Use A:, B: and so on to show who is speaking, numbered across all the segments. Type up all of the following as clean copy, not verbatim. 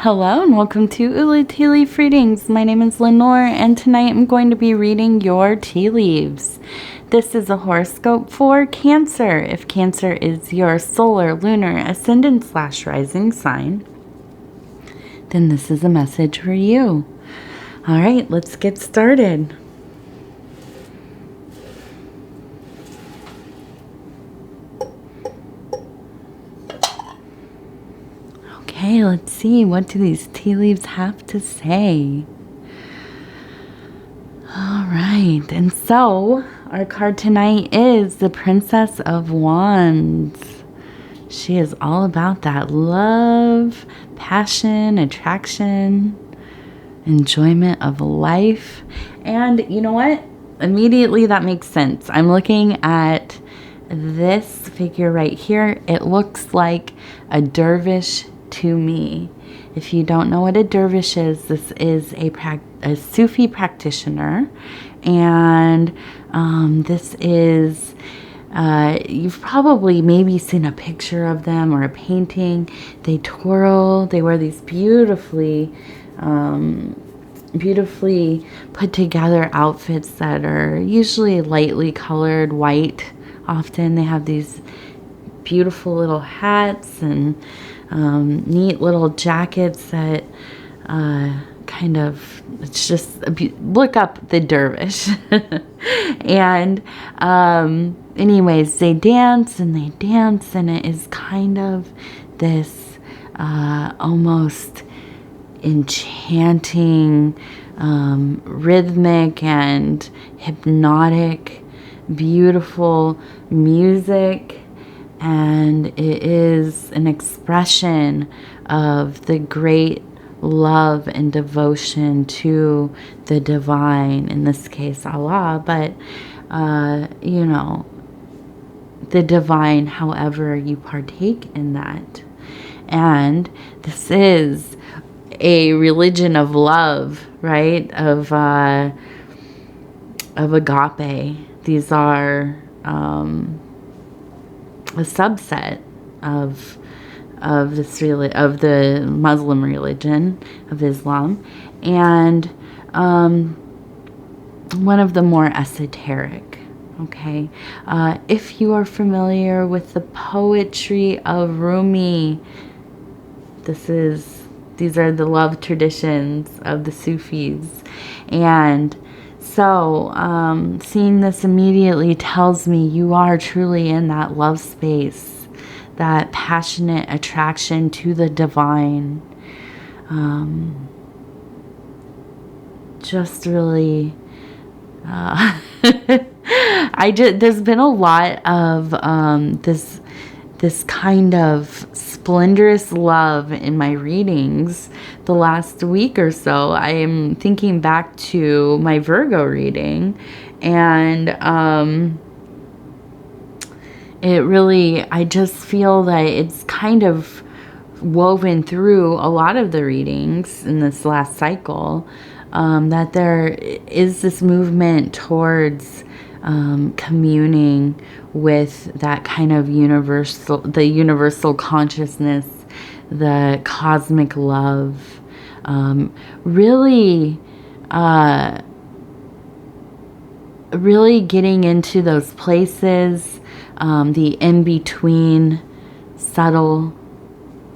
A: Hello and welcome to Ulu Tea Leaf Readings. My name is Lenor and tonight I'm going to be reading your tea leaves. This is a horoscope for Cancer. If Cancer is your solar, lunar, ascendant / rising sign, then this is a message for you. All right, let's get started. Okay, let's see. What do these tea leaves have to say? All right, and so our card tonight is the Princess of Wands. She is all about that love, passion, attraction, enjoyment of life. And you know what? Immediately that makes sense. I'm looking at this figure right here. It looks like a dervish to me. If you don't know what a dervish is, this is a Sufi practitioner, and this is you've probably maybe seen a picture of them or a painting. They twirl. They wear these beautifully put together outfits that are usually lightly colored white. Often they have these beautiful little hats and neat little jackets that it's just look up the dervish. And anyways, they dance and it is kind of this almost enchanting, rhythmic and hypnotic, beautiful music. And it is an expression of the great love and devotion to the divine, in this case Allah, but the divine however you partake in that. And this is a religion of love, right? Of agape. These are a subset of the Muslim religion of Islam, and one of the more esoteric. Okay, if you are familiar with the poetry of Rumi, these are the love traditions of the Sufis, and so seeing this immediately tells me you are truly in that love space, that passionate attraction to the divine. Just really, there's been a lot of this kind of splendorous love in my readings the last week or so. I am thinking back to my Virgo reading, and I just feel that it's kind of woven through a lot of the readings in this last cycle, that there is this movement towards communing with that kind of universal consciousness, the cosmic love, really getting into those places, the in-between subtle,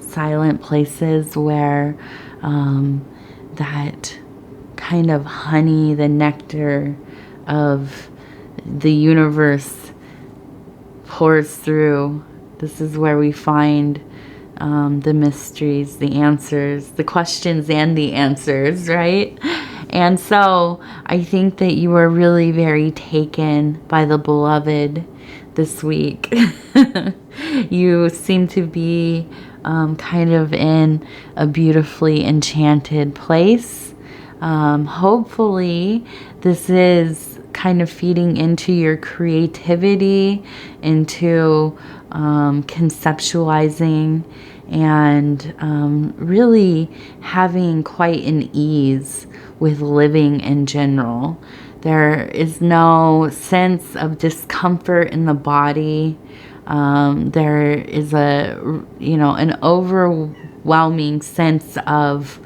A: silent places where that kind of honey, the nectar of the universe pours through. This is where we find the mysteries, the answers, the questions and the answers, right? And so I think that you were really very taken by the beloved this week. You seem to be kind of in a beautifully enchanted place. Hopefully this is kind of feeding into your creativity, into conceptualizing, and really having quite an ease with living in general. There is no sense of discomfort in the body. There is an overwhelming sense of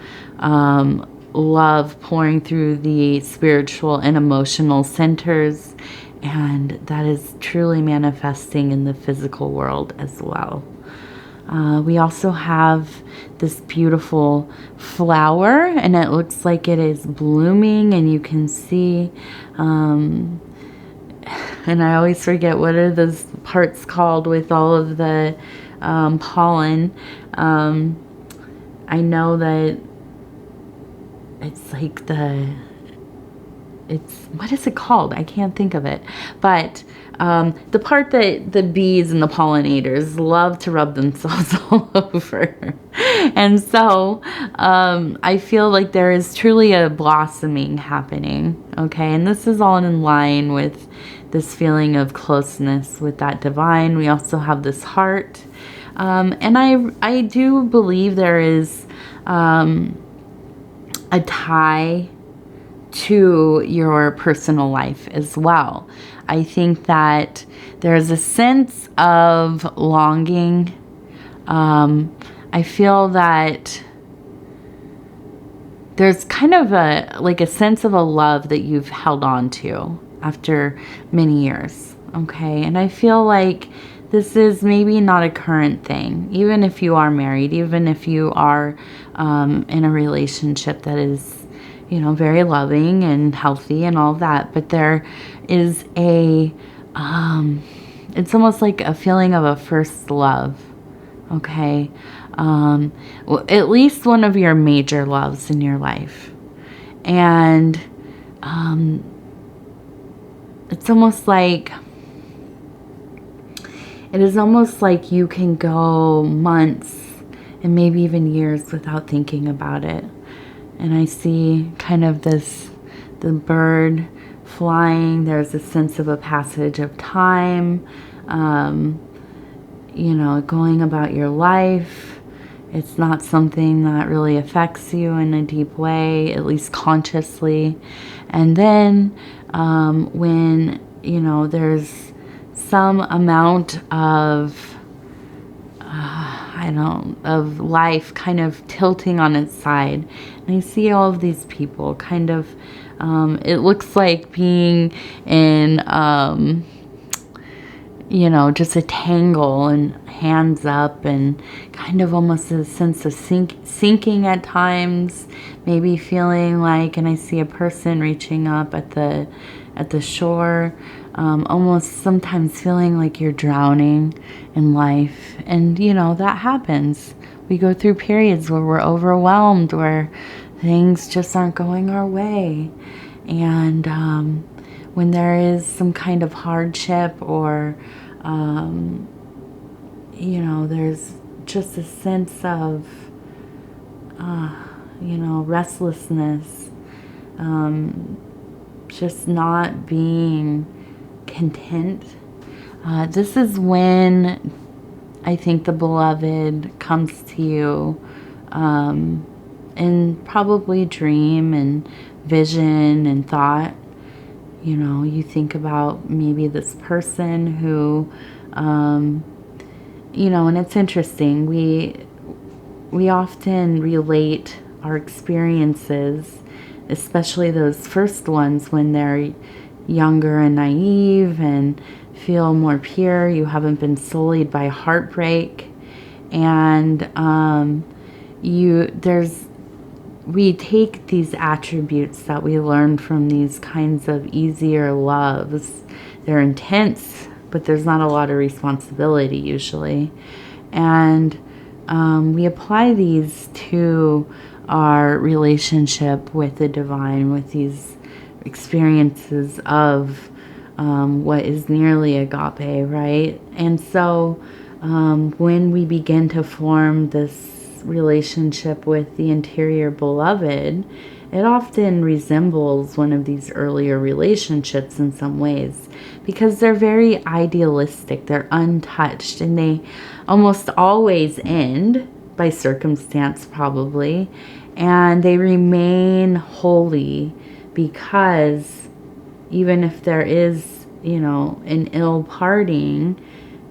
A: love pouring through the spiritual and emotional centers, and that is truly manifesting in the physical world as well. We also have this beautiful flower, and it looks like it is blooming, and you can see, and I always forget what are those parts called with all of the pollen. I know that it's like what is it called? I can't think of it. But the part that the bees and the pollinators love to rub themselves all over. And so I feel like there is truly a blossoming happening. Okay, and this is all in line with this feeling of closeness with that divine. We also have this heart. And I do believe there is a tie to your personal life as well. I think that there's a sense of longing. I feel that there's kind of a sense of a love that you've held on to after many years. Okay. And I feel like this is maybe not a current thing, even if you are married, even if you are in a relationship that is, very loving and healthy and all that. But there is it's almost like a feeling of a first love. Okay. Well, at least one of your major loves in your life. And it's almost like, it is almost like you can go months and maybe even years without thinking about it. And I see kind of the bird flying. There's a sense of a passage of time, going about your life. It's not something that really affects you in a deep way, at least consciously. And then when, there's some amount of of life kind of tilting on its side. And I see all of these people kind of, it looks like being in, just a tangle and hands up, and kind of almost a sense of sinking at times, maybe feeling like, and I see a person reaching up at the shore, almost sometimes feeling like you're drowning in life. And, that happens. We go through periods where we're overwhelmed, where things just aren't going our way. And when there is some kind of hardship or, there's just a sense of, restlessness, just not being content. This is when I think the beloved comes to you in probably dream and vision and thought. You think about maybe this person who, and it's interesting. We often relate our experiences, especially those first ones when they're younger and naive and feel more pure. You haven't been sullied by heartbreak, and we take these attributes that we learn from these kinds of easier loves. They're intense, but there's not a lot of responsibility usually, and we apply these to our relationship with the divine, with these experiences of what is nearly agape, right? And so when we begin to form this relationship with the interior beloved, it often resembles one of these earlier relationships in some ways, because they're very idealistic, they're untouched, and they almost always end by circumstance probably, and they remain holy because even if there is, an ill parting,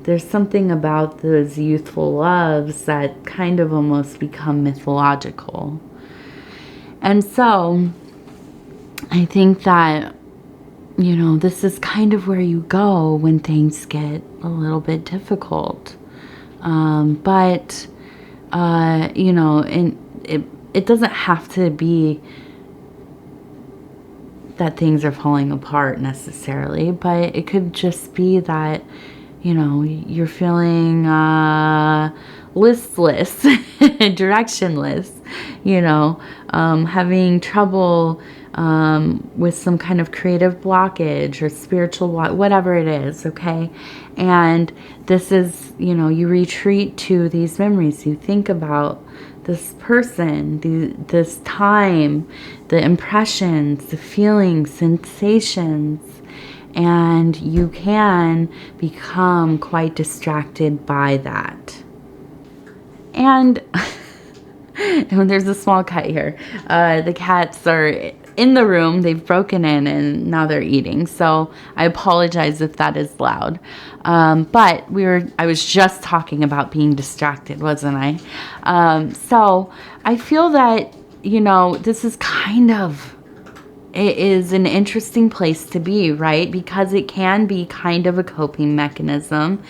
A: there's something about those youthful loves that kind of almost become mythological. And so I think that, you know, this is kind of where you go when things get a little bit difficult. But you know, and it doesn't have to be that things are falling apart necessarily, but it could just be that, you know, you're feeling listless, directionless, you know, having trouble with some kind of creative blockage or spiritual whatever it is, okay? And this is, you know, you retreat to these memories. You think about this person, this time, the impressions, the feelings, sensations, and you can become quite distracted by that. And there's a small cut here. The cats are in the room. They've broken in and now they're eating. So I apologize if that is loud. But I was just talking about being distracted, wasn't I? So I feel that, you know, this is it is an interesting place to be, right? Because it can be kind of a coping mechanism,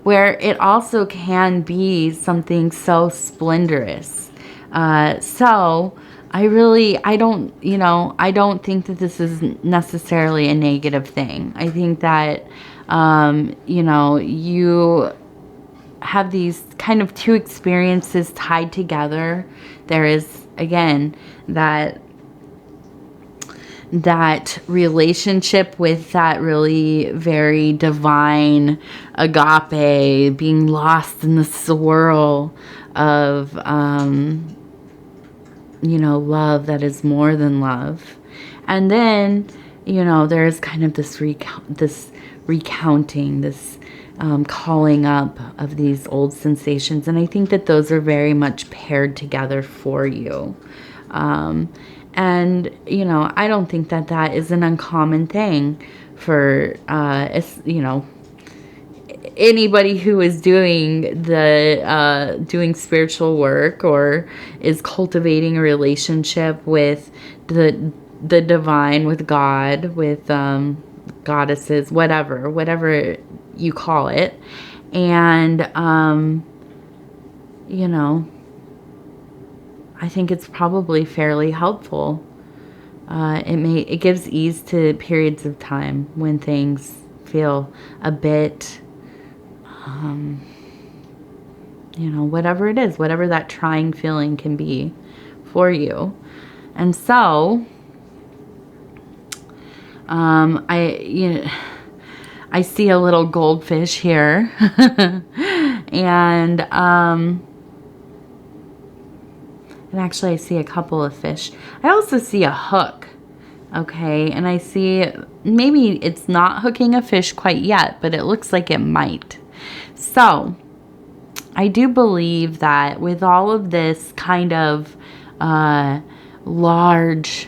A: where it also can be something so splendorous. So I don't think that this is necessarily a negative thing. I think that, you know, you have these kind of two experiences tied together. There is, again, that relationship with that really very divine agape, being lost in the swirl of, you know, love that is more than love. And then, you know, there's kind of this recounting, this calling up of these old sensations. And I think that those are very much paired together for you. And, you know, I don't think that that is an uncommon thing for, you know, anybody who is doing doing spiritual work or is cultivating a relationship with the divine, with God, with goddesses, whatever you call it. And, you know, I think it's probably fairly helpful. It gives ease to periods of time when things feel a bit, you know, whatever it is, whatever that trying feeling can be for you. And so, I see a little goldfish here, and actually I see a couple of fish. I also see a hook, okay, and I see maybe it's not hooking a fish quite yet, but it looks like it might. So I do believe that with all of this kind of large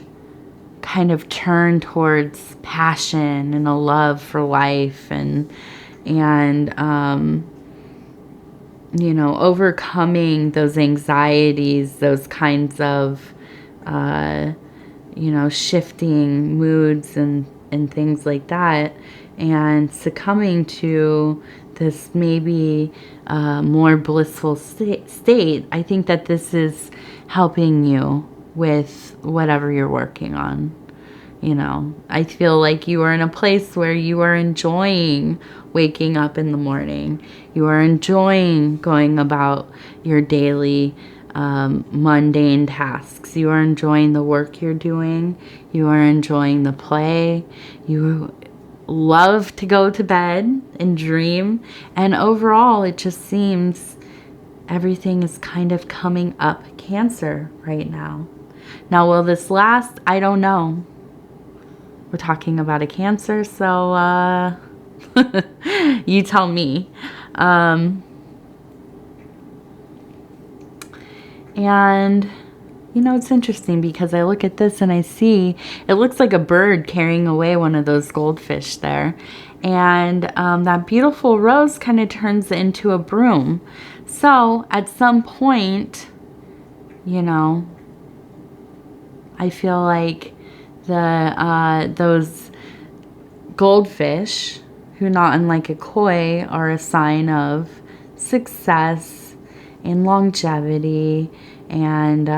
A: kind of turn towards passion and a love for life and you know, overcoming those anxieties, those kinds of, you know, shifting moods and things like that, and succumbing to this maybe more blissful state, I think that this is helping you with whatever you're working on. You know, I feel like you are in a place where you are enjoying waking up in the morning. You are enjoying going about your daily mundane tasks. You are enjoying the work you're doing. You are enjoying the play. You love to go to bed and dream. And overall, it just seems everything is kind of coming up Cancer right now. Now, will this last? I don't know. We're talking about a Cancer, so you tell me. And you know, it's interesting because I look at this and I see it looks like a bird carrying away one of those goldfish there. And that beautiful rose kind of turns into a broom. So at some point, you know, I feel like those goldfish, who not unlike a koi, are a sign of success and longevity and,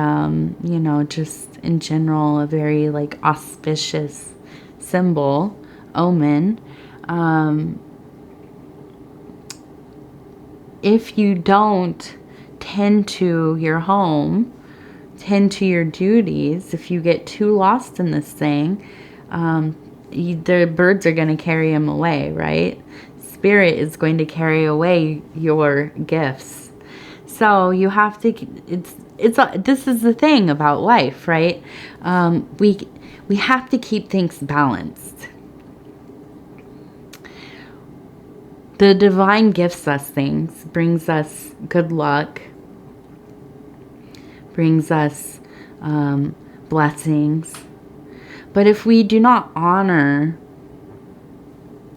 A: you know, just in general, a very like auspicious symbol, omen. If you don't tend to your home, tend to your duties, if you get too lost in this thing, the birds are going to carry them away, right? Spirit is going to carry away your gifts. So you have to, this is the thing about life, right? We have to keep things balanced. The divine gifts us things, brings us good luck, brings us blessings. But if we do not honor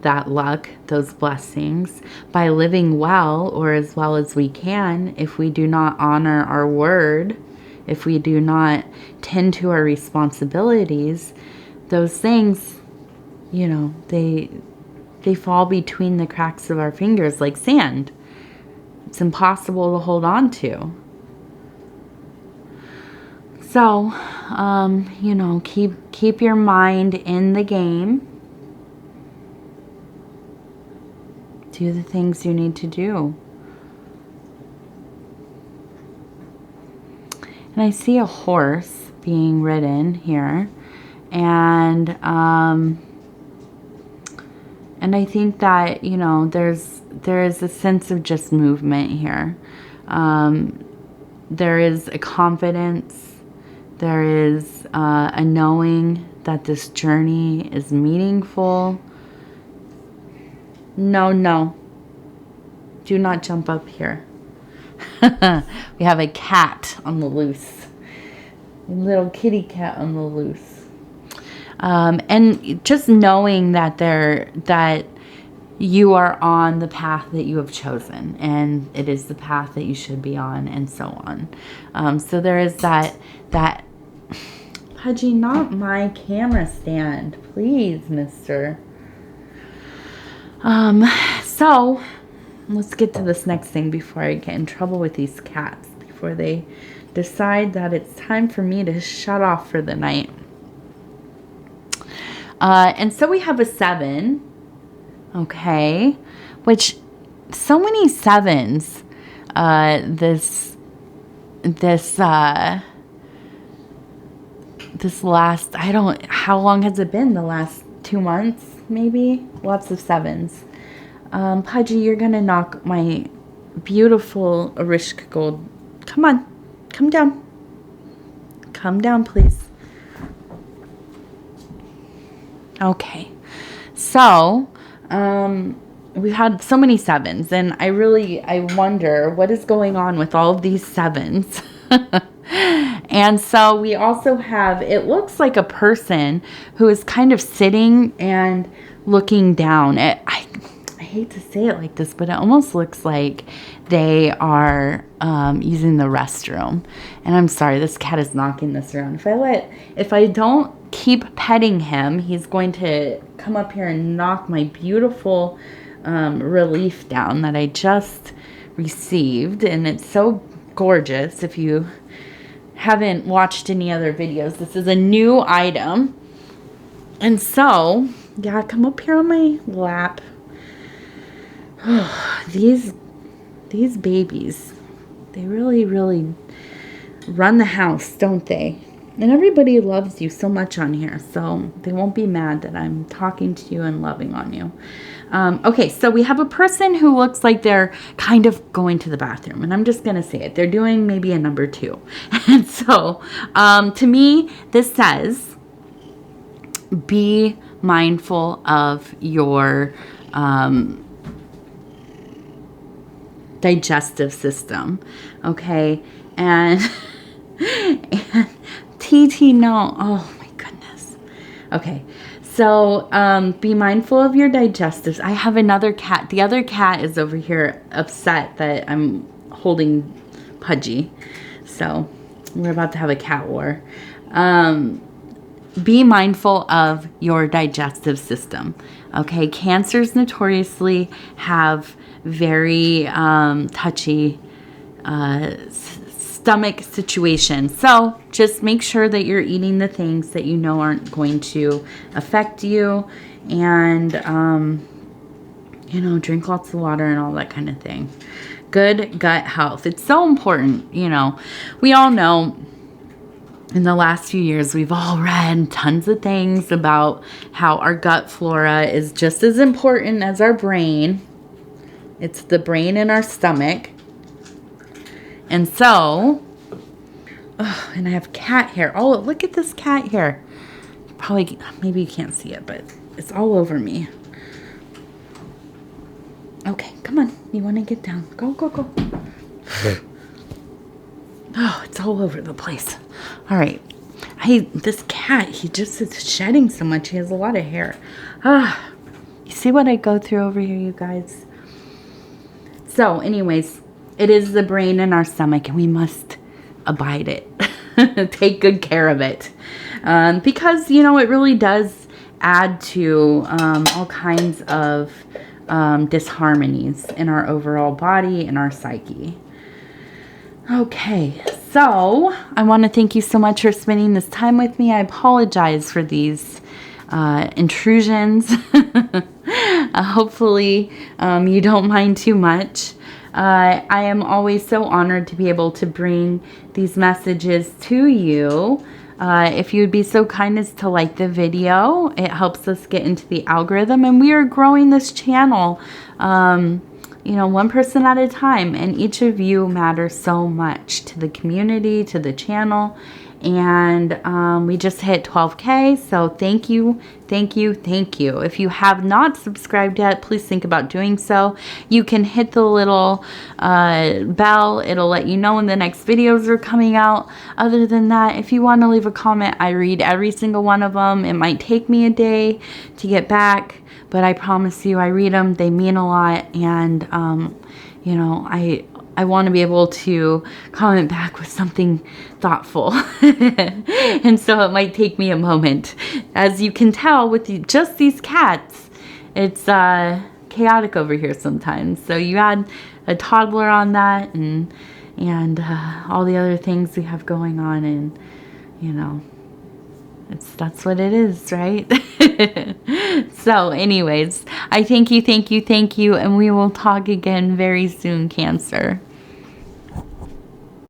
A: that luck, those blessings, by living well or as well as we can, if we do not honor our word, if we do not tend to our responsibilities, those things, you know, they fall between the cracks of our fingers like sand. It's impossible to hold on to. So, you know, keep your mind in the game. Do the things you need to do. And I see a horse being ridden here. And I think that, you know, there is a sense of just movement here. There is a confidence. There is a knowing that this journey is meaningful. No. Do not jump up here. We have a cat on the loose. A little kitty cat on the loose. And just knowing that you are on the path that you have chosen, and it is the path that you should be on, and so on. So there is that Pudgy, not my camera stand, please, mister. So let's get to this next thing before I get in trouble with these cats, before they decide that it's time for me to shut off for the night. And so we have a 7, okay, which so many 7s, this last, how long has it been? The last 2 months, maybe? Lots of 7s. Pudgy, you're going to knock my beautiful Arishka gold. Come on. Come down. Come down, please. Okay. So, we've had so many 7s, and I wonder what is going on with all of these 7s. And so we also have, it looks like a person who is kind of sitting and looking down. I hate to say it like this, but it almost looks like they are using the restroom. And I'm sorry, this cat is knocking this around. If I don't keep petting him, he's going to come up here and knock my beautiful relief down that I just received. And it's so gorgeous. If you haven't watched any other videos, this is a new item. And so, yeah, come up here on my lap. These babies, they really, really run the house, don't they? And everybody loves you so much on here, so they won't be mad that I'm talking to you and loving on you. Okay, so we have a person who looks like they're kind of going to the bathroom, and I'm just going to say it. They're doing maybe a number 2. And so, to me, this says, be mindful of your digestive system, okay? And TT, no. Oh my goodness. Okay. So be mindful of your digestives. I have another cat. The other cat is over here upset that I'm holding Pudgy. So we're about to have a cat war. Be mindful of your digestive system. Okay, cancers notoriously have very touchy stomach situation. So just make sure that you're eating the things that you know aren't going to affect you, and drink lots of water and all that kind of thing. Good gut health. It's so important. We all know in the last few years, we've all read tons of things about how our gut flora is just as important as our brain. It's the brain in our stomach. And so, and I have cat hair. Oh, look at this cat hair. Maybe you can't see it, but it's all over me. Okay, come on. You want to get down. Go, go, go. Oh, it's all over the place. All right. This cat, he just is shedding so much. He has a lot of hair. You see what I go through over here, you guys? So, anyways, it is the brain in our stomach, and we must abide it. Take good care of it. Because, it really does add to all kinds of disharmonies in our overall body and our psyche. Okay, so I want to thank you so much for spending this time with me. I apologize for these intrusions. Hopefully you don't mind too much. I am always so honored to be able to bring these messages to you. If you would be so kind as to like the video, it helps us get into the algorithm, and we are growing this channel one person at a time, and each of you matters so much to the community, to the channel, and we just hit 12K, so thank you, thank you, thank you. If you have not subscribed yet, please think about doing so. You can hit the little bell. It'll let you know when the next videos are coming out. Other than that, if you want to leave a comment, I read every single one of them. It might take me a day to get back, but I promise you I read them. They mean a lot, and I want to be able to comment back with something thoughtful. And so it might take me a moment. As you can tell with just these cats, it's chaotic over here sometimes. So you add a toddler on that, and all the other things we have going on, and that's what it is, right? So anyways, I thank you, and we will talk again very soon, Cancer.